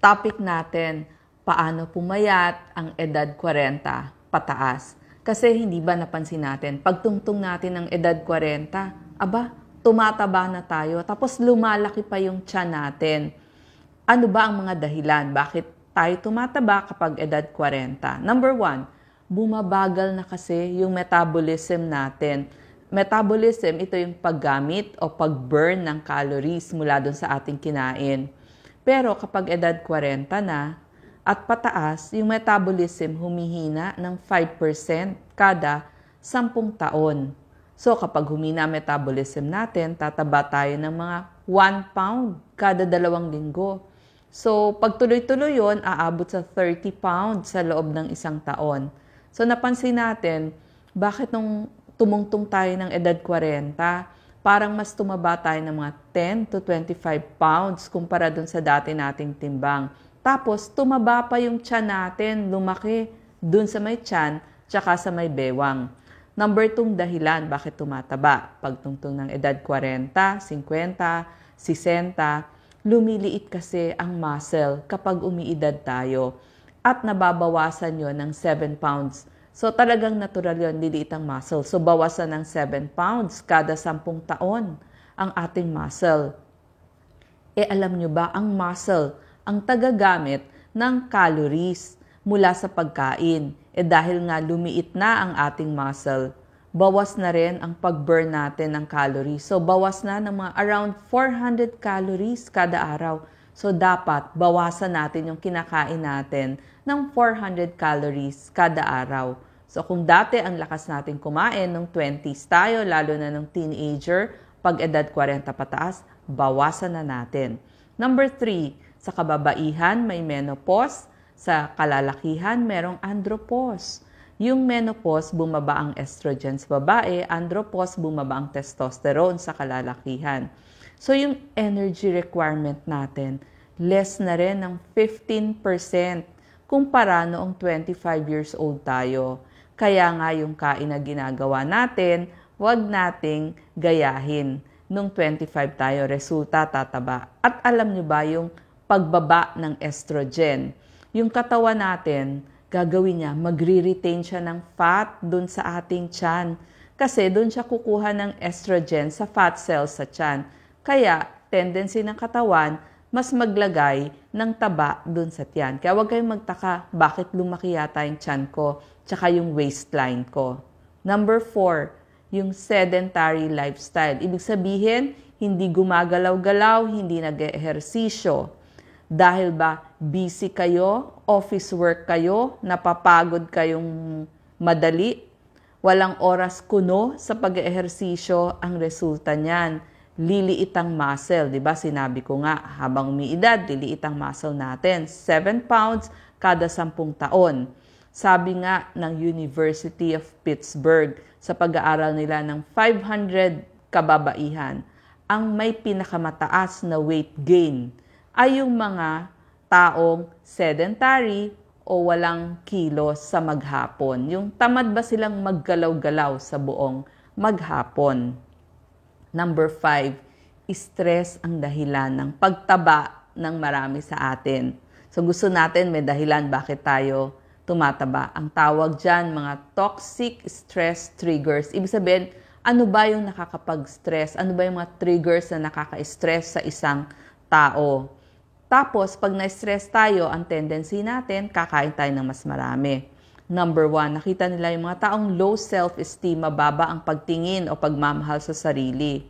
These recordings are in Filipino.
Topic natin, paano pumayat ang edad 40 pataas. Kasi hindi ba napansin natin, pagtungtong natin ng edad 40, tumataba na tayo, tapos lumalaki pa yung tiyan natin. Ano ba ang mga dahilan? Bakit tayo tumataba kapag edad 40? Number 1, bumabagal na kasi yung metabolism natin. Metabolism, ito yung paggamit o pag-burn ng calories mula dun sa ating kinain. Pero kapag edad 40 na at pataas, yung metabolism humihina ng 5% kada 10 taon. So kapag humina metabolism natin, tataba tayo ng mga 1 pound kada 2 linggo. So pag tuloy-tuloy yun, aabot sa 30 pounds sa loob ng 1 taon. So napansin natin, bakit nung tumungtong tayo ng edad 40, parang mas tumaba tayo ng mga 10 to 25 pounds kumpara dun sa dati nating timbang. Tapos, tumaba pa yung tiyan natin, lumaki dun sa may tiyan, tsaka sa may bewang. Number 2 dahilan, bakit tumataba? Pagtungtong ng edad 40, 50, 60, lumiliit kasi ang muscle kapag umiidad tayo. At nababawasan yon ng 7 pounds. So talagang natural yon, liliit ang muscle. So bawasan ng 7 pounds kada 10 taon ang ating muscle. Alam nyo ba, ang muscle, ang tagagamit ng calories mula sa pagkain. Dahil nga lumiit na ang ating muscle, bawas na rin ang pag-burn natin ng calories. So bawas na ng mga around 400 calories kada araw. So dapat bawasan natin yung kinakain natin ng 400 calories kada araw. So kung dati ang lakas natin kumain nung 20s tayo, lalo na nung teenager, pag edad 40 pataas, bawasan na natin. Number 3, sa kababaihan may menopause, sa kalalakihan merong andropause. Yung menopause, bumaba ang estrogen sa babae, andropause, bumaba ang testosterone sa kalalakihan. So yung energy requirement natin, less na rin ng 15% kumpara noong 25 years old tayo. Kaya nga yung kain na ginagawa natin, wag nating gayahin. Nung 25 tayo, resulta tataba. At alam nyo ba yung pagbaba ng estrogen? Yung katawan natin, gagawin niya, magre-retain siya ng fat dun sa ating tiyan. Kasi dun siya kukuha ng estrogen sa fat cells sa tiyan. Kaya, tendency ng katawan, mas maglagay ng taba dun sa tiyan. Kaya huwag kayong magtaka, bakit lumaki yata yung tiyan ko, tsaka yung waistline ko. Number 4, yung sedentary lifestyle. Ibig sabihin, hindi gumagalaw-galaw, hindi nag-ehersisyo. Dahil ba busy kayo, office work kayo, napapagod kayong madali, walang oras kuno sa pag-ehersisyo, ang resulta niyan, liliit ang muscle. Diba? Sinabi ko nga, habang umiidad, liliit ang muscle natin. 7 pounds kada 10 taon. Sabi nga ng University of Pittsburgh, sa pag-aaral nila ng 500 kababaihan, ang may pinakamataas na weight gain ay yung mga taong sedentary o walang kilos sa maghapon. Yung tamad ba silang maggalaw-galaw sa buong maghapon. Number 5, stress ang dahilan ng pagtaba ng marami sa atin. So gusto natin may dahilan bakit tayo tumataba. Ang tawag dyan, mga toxic stress triggers. Ibig sabihin, ano ba yung nakakapag-stress? Ano ba yung mga triggers na nakaka-stress sa isang tao? Tapos, pag na-stress tayo, ang tendency natin, kakain tayo ng mas marami. Number 1, nakita nila yung mga taong low self-esteem, mababa ang pagtingin o pagmamahal sa sarili.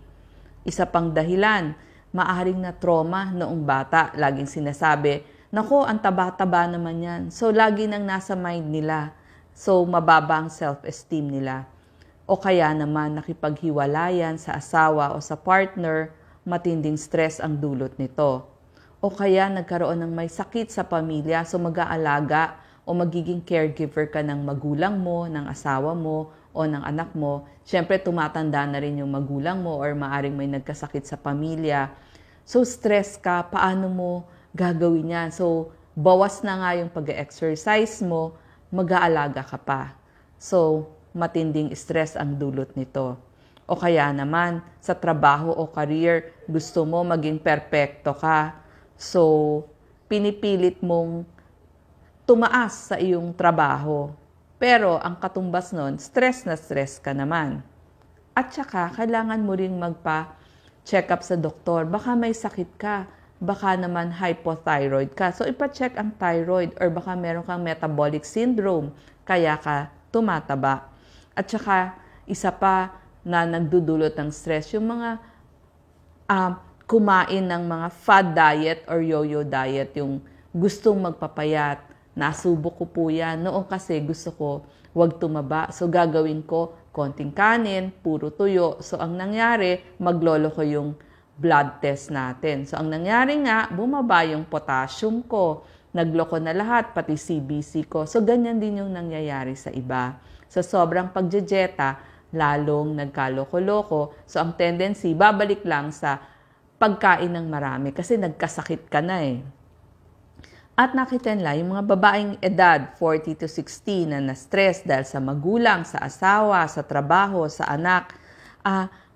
Isa pang dahilan, maaring na trauma noong bata. Laging sinasabi, naku, ang taba-taba naman yan. So, lagi nang nasa mind nila. So, mababa ang self-esteem nila. O kaya naman, nakipaghiwalayan sa asawa o sa partner, matinding stress ang dulot nito. O kaya, nagkaroon ng may sakit sa pamilya, so mag-aalaga o magiging caregiver ka ng magulang mo, ng asawa mo, o ng anak mo. Siyempre, tumatanda na rin yung magulang mo or maaring may nagkasakit sa pamilya. So, stress ka, paano mo gagawin yan? So, bawas na nga yung pag-exercise mo, mag-aalaga ka pa. So, matinding stress ang dulot nito. O kaya naman, sa trabaho o career, gusto mo maging perpekto ka. So, pinipilit mong tumaas sa iyong trabaho. Pero ang katumbas nun, stress na stress ka naman. At saka, kailangan mo rin magpa-check up sa doktor. Baka may sakit ka. Baka naman hypothyroid ka. So, ipa-check ang thyroid or baka meron kang metabolic syndrome. Kaya ka tumataba. At saka, isa pa na nagdudulot ng stress, yung mga kumain ng mga fad diet or yo-yo diet, yung gustong magpapayat. Nasubok ko po yan. Noon kasi gusto ko wag tumaba. So, gagawin ko konting kanin, puro tuyo. So, ang nangyari, maglolo ko yung blood test natin. So, ang nangyari nga, bumaba yung potassium ko. Nagloko na lahat, pati CBC ko. So, ganyan din yung nangyayari sa iba. So, sobrang pagjejeta, lalong nagkaloko-loko. So, ang tendency, babalik lang sa pagkain ng marami kasi nagkasakit ka na eh. At nakita nila yung mga babaeng edad 40 to 60 na na-stress dahil sa magulang, sa asawa, sa trabaho, sa anak,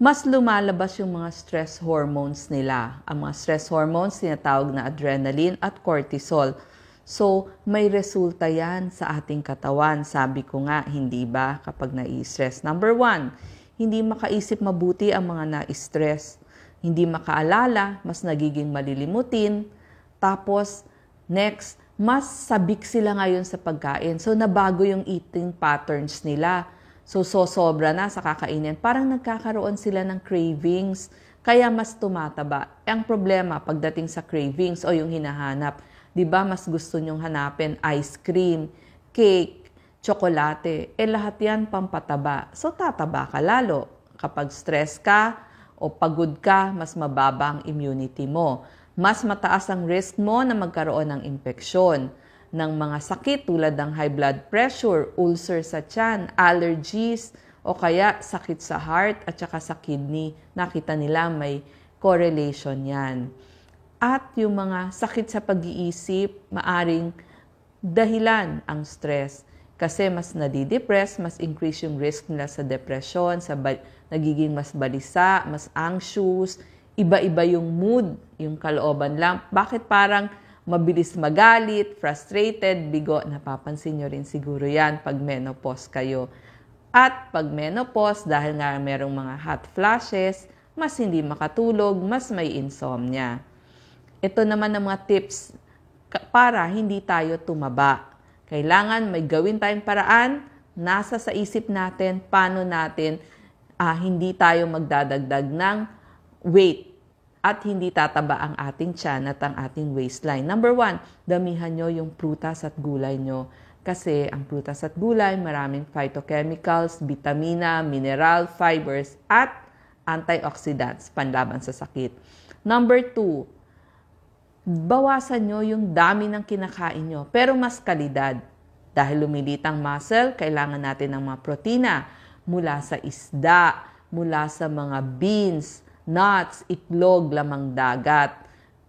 mas lumalabas yung mga stress hormones nila. Ang mga stress hormones tinatawag na adrenaline at cortisol. So, may resulta yan sa ating katawan. Sabi ko nga, hindi ba kapag nai-stress? Number 1, hindi makaisip mabuti ang mga na-stress. Hindi makaalala, mas nagiging malilimutin. Tapos, next, mas sabik sila ngayon sa pagkain. So, nabago yung eating patterns nila. So sobra na sa kakainin. Parang nagkakaroon sila ng cravings. Kaya mas tumataba. Ang problema pagdating sa cravings o yung hinahanap, di ba mas gusto nyong hanapin ice cream, cake, tsokolate. Lahat yan pampataba. So tataba ka lalo. Kapag stress ka o pagod ka, mas mababa ang immunity mo. Mas mataas ang risk mo na magkaroon ng impeksyon, ng mga sakit tulad ng high blood pressure, ulcer sa tiyan, allergies, o kaya sakit sa heart at saka sa kidney. Nakita nila may correlation yan. At yung mga sakit sa pag-iisip, maaring dahilan ang stress. Kasi mas nadidepress, mas increase yung risk nila sa depression, nagiging mas balisa, mas anxious, iba-iba yung mood, yung kalooban lang. Bakit parang mabilis magalit, frustrated, bigo? Napapansin nyo rin siguro yan pag menopause kayo. At pag menopause, dahil nga merong mga hot flashes, mas hindi makatulog, mas may insomnia. Ito naman ang mga tips para hindi tayo tumaba. Kailangan may gawin tayong paraan, nasa sa isip natin, paano natin hindi tayo magdadagdag ng weight at hindi tataba ang ating tiyan at ang ating waistline. Number 1, damihan nyo yung prutas at gulay nyo. Kasi ang prutas at gulay, maraming phytochemicals, vitamina, mineral, fibers, at antioxidants, panlaban sa sakit. Number 2, bawasan nyo yung dami ng kinakain nyo, pero mas kalidad. Dahil lumilitang muscle, kailangan natin ng mga protina mula sa isda, mula sa mga beans, nuts, itlog, lamang dagat,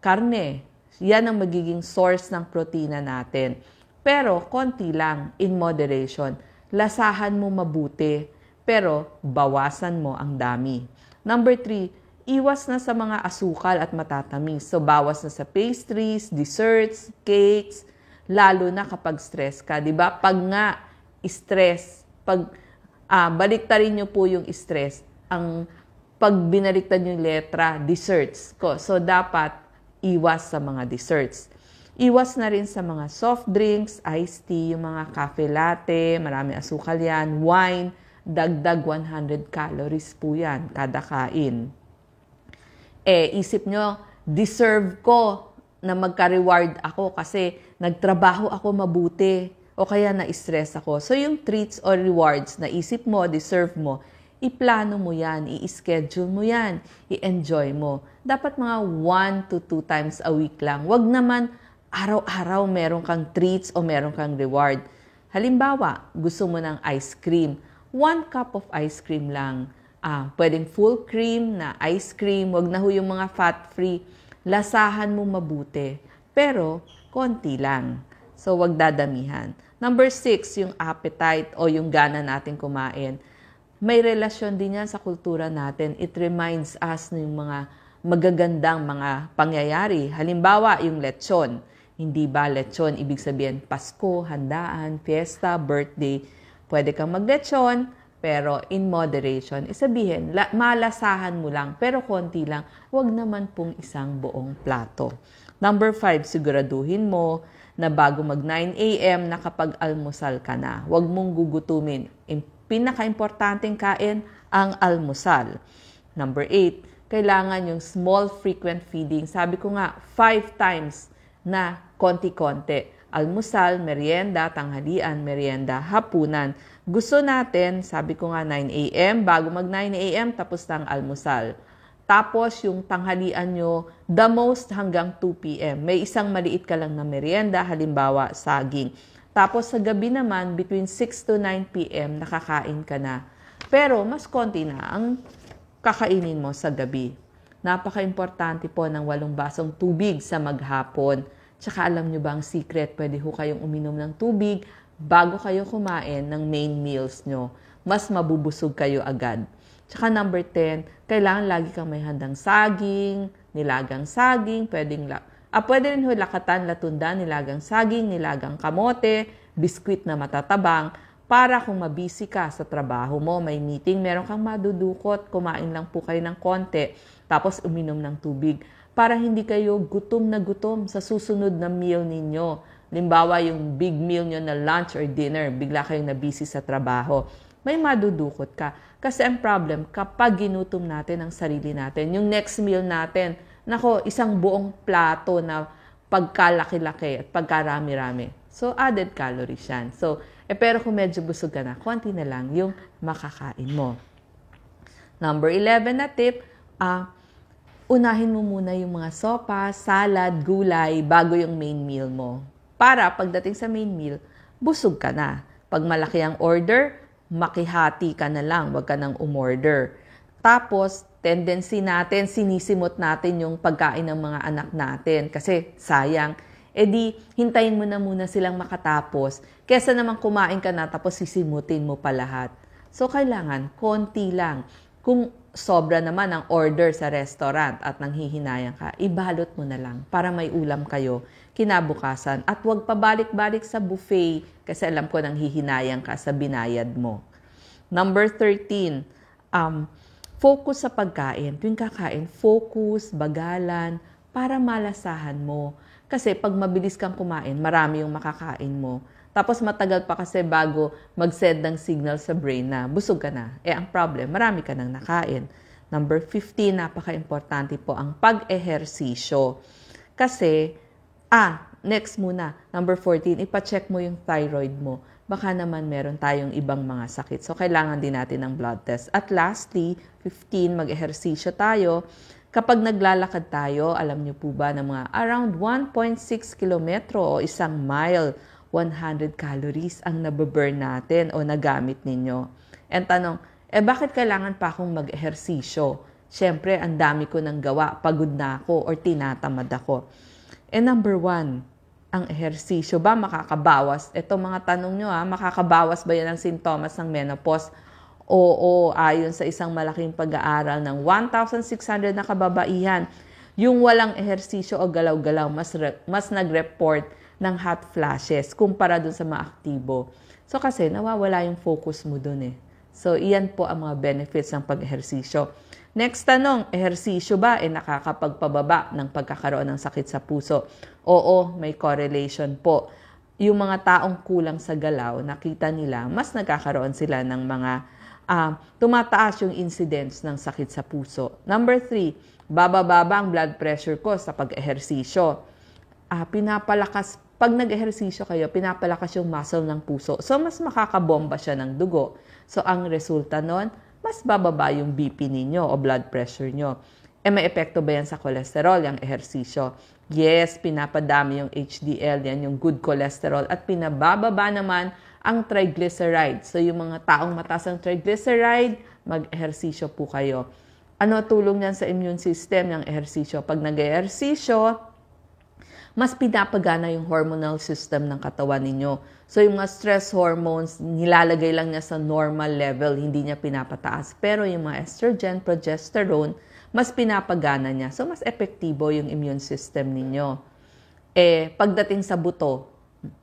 karne. Yan ang magiging source ng protina natin. Pero konti lang, in moderation. Lasahan mo mabuti, pero bawasan mo ang dami. Number 3, iwas na sa mga asukal at matatamis. So, bawas na sa pastries, desserts, cakes, lalo na kapag stress ka. Diba? Pag nga stress, baliktarin nyo po yung stress. Pag binaliktad yung letra, desserts ko. So, dapat iwas sa mga desserts. Iwas na rin sa mga soft drinks, iced tea, yung mga cafe latte, marami asukal yan, wine, dagdag 100 calories po yan kada kain. Isip nyo, deserve ko na magka-reward ako kasi nagtrabaho ako mabuti o kaya na-stress ako. So, yung treats or rewards na isip mo, deserve mo, iplano mo yan, i-schedule mo yan, i-enjoy mo. Dapat mga 1 to 2 times a week lang. Wag naman araw-araw meron kang treats o meron kang reward. Halimbawa, gusto mo ng ice cream. 1 cup of ice cream lang. Pwedeng full cream na ice cream. Wag na ho yung mga fat-free. Lasahan mo mabuti. Pero, konti lang. So, wag dadamihan. Number 6, yung appetite o yung gana natin kumain. May relasyon din yan sa kultura natin. It reminds us ng mga magagandang mga pangyayari. Halimbawa, yung lechon. Hindi ba lechon, ibig sabihin Pasko, handaan, fiesta, birthday. Pwede kang maglechon, pero in moderation. Sabihin, malasahan mo lang, pero konti lang. Huwag naman pong isang buong plato. Number 5, siguraduhin mo na bago mag 9 a.m. nakapag-almusal ka na. Huwag mong gugutumin. Pinaka-importanting kain, ang almusal. Number 8, kailangan yung small frequent feeding. Sabi ko nga, 5 times na konti-konti. Almusal, merienda, tanghalian, merienda, hapunan. Gusto natin, sabi ko nga 9 a.m., bago mag 9 a.m., tapos na ang almusal. Tapos yung tanghalian nyo, the most hanggang 2 p.m. May isang maliit ka lang na merienda, halimbawa saging. Tapos sa gabi naman, between 6 to 9 p.m., nakakain ka na. Pero mas konti na ang kakainin mo sa gabi. Napaka-importante po ng 8 basong tubig sa maghapon. Tsaka alam nyo ba ang secret? Pwede ho kayong uminom ng tubig bago kayo kumain ng main meals nyo. Mas mabubusog kayo agad. Tsaka number 10, kailangan lagi kang may handang saging, nilagang saging, pwede rin ho lakatan, latunda, nilagang saging, nilagang kamote, biskwit na matatabang, para kung mabisi ka sa trabaho mo, may meeting, meron kang madudukot, kumain lang po kayo ng konti, tapos uminom ng tubig, para hindi kayo gutom na gutom sa susunod na meal ninyo. Limbawa, yung big meal nyo na lunch or dinner, bigla kayong nabisi sa trabaho, may madudukot ka. Kasi ang problem, kapag ginutom natin ang sarili natin, yung next meal natin, nako, isang buong plato na pagkalaki-laki at pagkarami-rami. So, added calories yan. So, pero kung medyo busog ka na, konti na lang yung makakain mo. Number 11 na tip, unahin mo muna yung mga sopa, salad, gulay, bago yung main meal mo. Para pagdating sa main meal, busog ka na. Pag malaki ang order, makihati ka na lang, wag ka nang umorder. Tapos, tendency natin, sinisimot natin yung pagkain ng mga anak natin kasi sayang. Di, hintayin mo na muna silang makatapos kesa naman kumain ka na tapos sisimutin mo pa lahat. So, kailangan, konti lang. Kung sobra naman ang order sa restaurant at nanghihinayang ka, ibalot mo na lang para may ulam kayo kinabukasan. At huwag pabalik-balik sa buffet kasi alam ko nanghihinayang ka sa binayad mo. Number 13, focus sa pagkain. Tuwing kakain, focus, bagalan, para malasahan mo. Kasi pag mabilis kang kumain, marami yung makakain mo. Tapos matagal pa kasi bago mag-send ng signal sa brain na busog ka na. Ang problem, marami ka nang nakain. Number 15, napaka-importante po ang pag-ehersisyo. Kasi, next muna, number 14, ipacheck mo yung thyroid mo. Baka naman meron tayong ibang mga sakit. So, kailangan din natin ng blood test. At lastly, 15, mag-ehersisyo tayo. Kapag naglalakad tayo, alam niyo po ba na mga around 1.6 kilometro o 1 mile, 100 calories ang nababurn natin o nagamit ninyo. And tanong, bakit kailangan pa akong mag-ehersisyo? Siyempre, ang dami ko nang gawa, pagod na ako or tinatamad ako. Number 1, ang ehersisyo ba makakabawas? Ito mga tanong nyo makakabawas ba yan ang sintomas ng menopause? Oo, ayon sa isang malaking pag-aaral ng 1,600 na kababaihan, yung walang ehersisyo o galaw-galaw mas nag-report ng hot flashes kumpara dun sa mga aktibo. So kasi nawawala yung focus mo dun So iyan po ang mga benefits ng pag-ehersisyo. Next tanong, ehersisyo ba nakakapagpababa ng pagkakaroon ng sakit sa puso? Oo, may correlation po. Yung mga taong kulang sa galaw, nakita nila, mas nagkakaroon sila ng mga tumataas yung incidence ng sakit sa puso. Number 3, bababa ang blood pressure ko sa pag-ehersisyo. Pag nag-ehersisyo kayo, pinapalakas yung muscle ng puso. So, mas makakabomba siya ng dugo. So, ang resulta nun, mas bababa yung BP ninyo o blood pressure nyo. May epekto ba yan sa cholesterol, yung ehersisyo? Yes, pinapadami yung HDL, yan yung good cholesterol, at pinabababa naman ang triglyceride. So, yung mga taong mataas ang triglyceride, mag-ehersisyo po kayo. Ano tulong yan sa immune system, yung ehersisyo? Pag nag-ehersisyo, mas pinapagana yung hormonal system ng katawan ninyo. So, yung mga stress hormones, nilalagay lang niya sa normal level, hindi niya pinapataas. Pero yung mga estrogen, progesterone, mas pinapagana niya. So, mas epektibo yung immune system ninyo. Pagdating sa buto,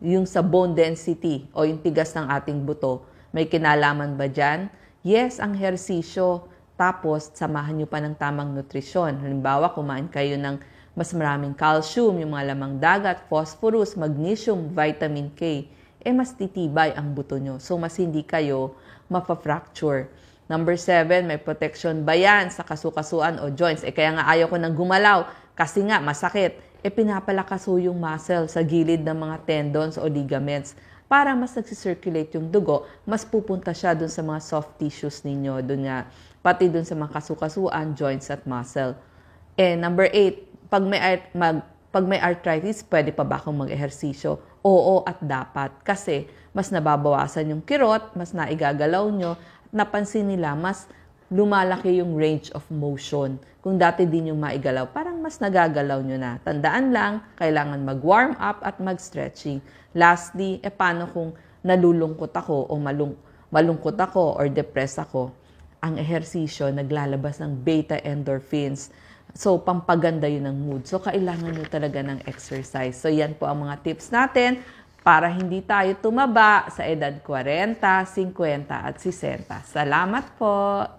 yung sa bone density o yung tigas ng ating buto, may kinalaman ba dyan? Yes, ang hersisyo. Tapos, samahan nyo pa ng tamang nutrisyon. Halimbawa, kumain kayo ng mas maraming calcium, yung mga lamang dagat, phosphorus, magnesium, vitamin K. Mas titibay ang buto nyo. So, mas hindi kayo mapafracture. Number 7, may protection ba yan sa kasukasuan o joints? Kaya nga ayaw ko nang gumalaw kasi nga masakit. Pinapalakas yung muscle sa gilid ng mga tendons o ligaments para mas nagsisirculate yung dugo, mas pupunta siya dun sa mga soft tissues ninyo, dun nga, pati dun sa mga kasukasuan, joints at muscle. Number 8, pag may arthritis, pwede pa ba akong mag-ehersisyo? Oo at dapat kasi mas nababawasan yung kirot, mas naigagalaw nyo, at napansin nila mas lumalaki yung range of motion. Kung dati din yung maigalaw, parang mas nagagalaw nyo na. Tandaan lang, kailangan mag-warm up at mag-stretching. Lastly, paano kung nalulungkot ako o malungkot ako or depressed ako? Ang ehersisyo, naglalabas ng beta endorphins. So, pampaganda yun ng mood. So, kailangan nyo talaga ng exercise. So, yan po ang mga tips natin para hindi tayo tumaba sa edad 40, 50 at 60. Salamat po!